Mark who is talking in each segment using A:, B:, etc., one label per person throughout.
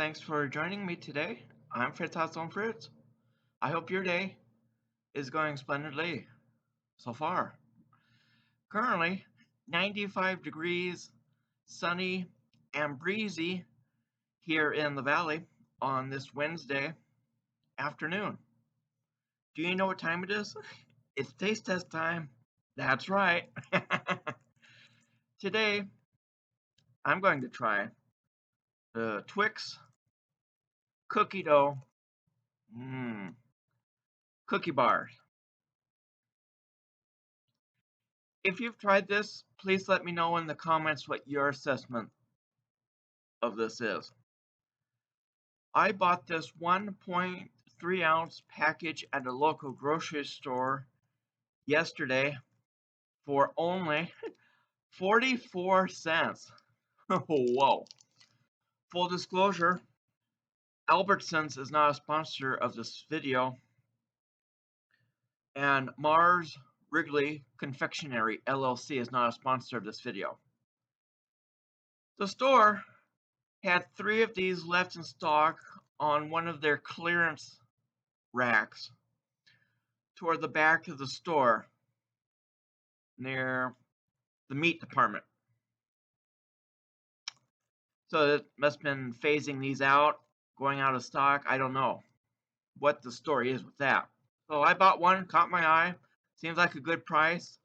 A: Thanks for joining me today. I'm Fritz on Fritz. I hope your day is going splendidly so far. Currently, 95 degrees, sunny, and breezy here in the valley on this Wednesday afternoon. Do you know what time it is? It's taste test time. That's right. Today, I'm going to try the TWIX cookie dough cookie bars. If you've tried this, please let me know in the comments what your assessment of this is. I bought this 1.3 ounce package at a local grocery store yesterday for only 44 cents. Whoa. Full disclosure, Albertsons is not a sponsor of this video, and Mars Wrigley Confectionery LLC is not a sponsor of this video. The store had 3 of these left in stock on one of their clearance racks toward the back of the store near the meat department. So it must have been phasing these out, going out of stock. I don't know what the story is with that. So I bought one, caught my eye. Seems like a good price.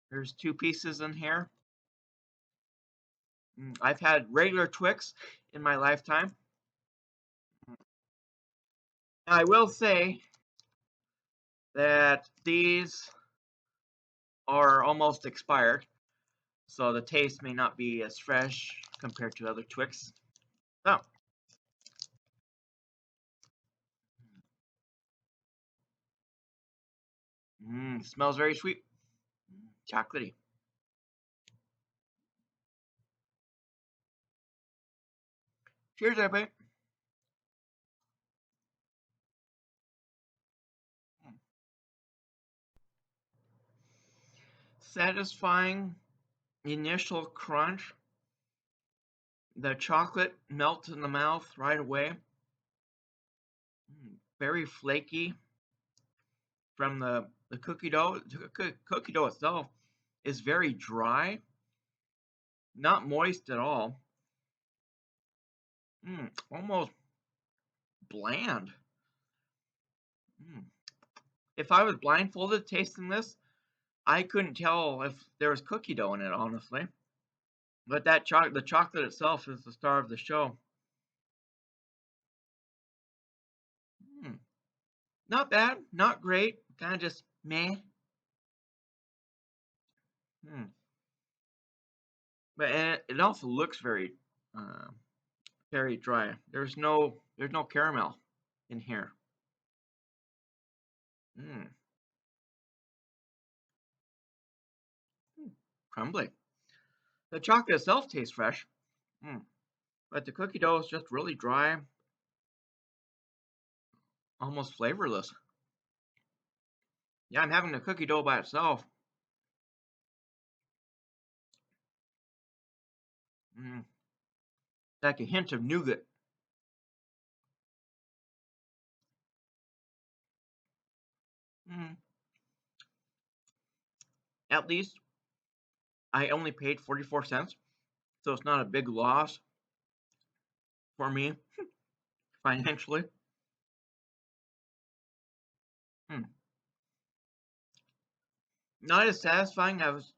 A: There's 2 pieces in here. I've had regular TWIX in my lifetime. Now, I will say that these are almost expired, so the taste may not be as fresh compared to other TWIX. So, smells very sweet, chocolatey. Cheers, everybody. Satisfying initial crunch. The chocolate melts in the mouth right away. Very flaky from the cookie dough. The cookie dough itself is very dry, not moist at all. Almost bland. If I was blindfolded tasting this, I couldn't tell if there was cookie dough in it, honestly. But that the chocolate itself is the star of the show. Not bad, not great, kind of just meh. But it also looks very, very dry. There's no caramel in here. Crumbly. The chocolate itself tastes fresh, but the cookie dough is just really dry, almost flavorless. Yeah, I'm having the cookie dough by itself. Like a hint of nougat. At least I only paid 44 cents, so it's not a big loss for me financially. Not as satisfying as I was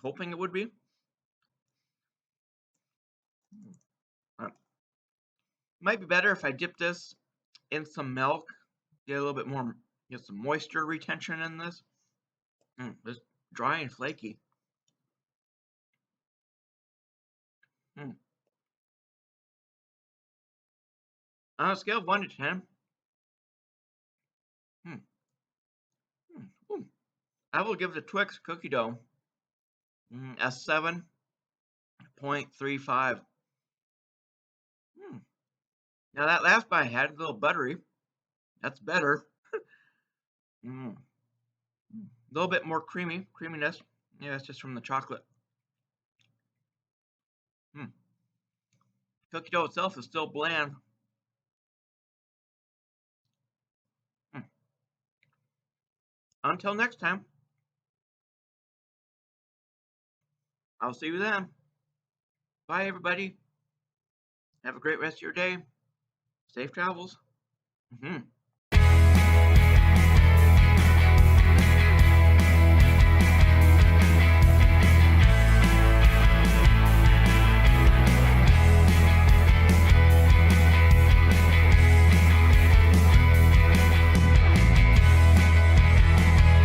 A: hoping it would be. Might be better if I dip this in some milk, get a little bit more, get some moisture retention in this. It's dry and flaky. On a scale of 1 to 10, I will give the TWIX cookie dough a 7.35. Now that last bite I had a little buttery. That's better. A little bit more creaminess. Yeah, it's just from the chocolate. Cookie dough itself is still bland. Until next time, I'll see you then. Bye, everybody. Have a great rest of your day. Safe travels.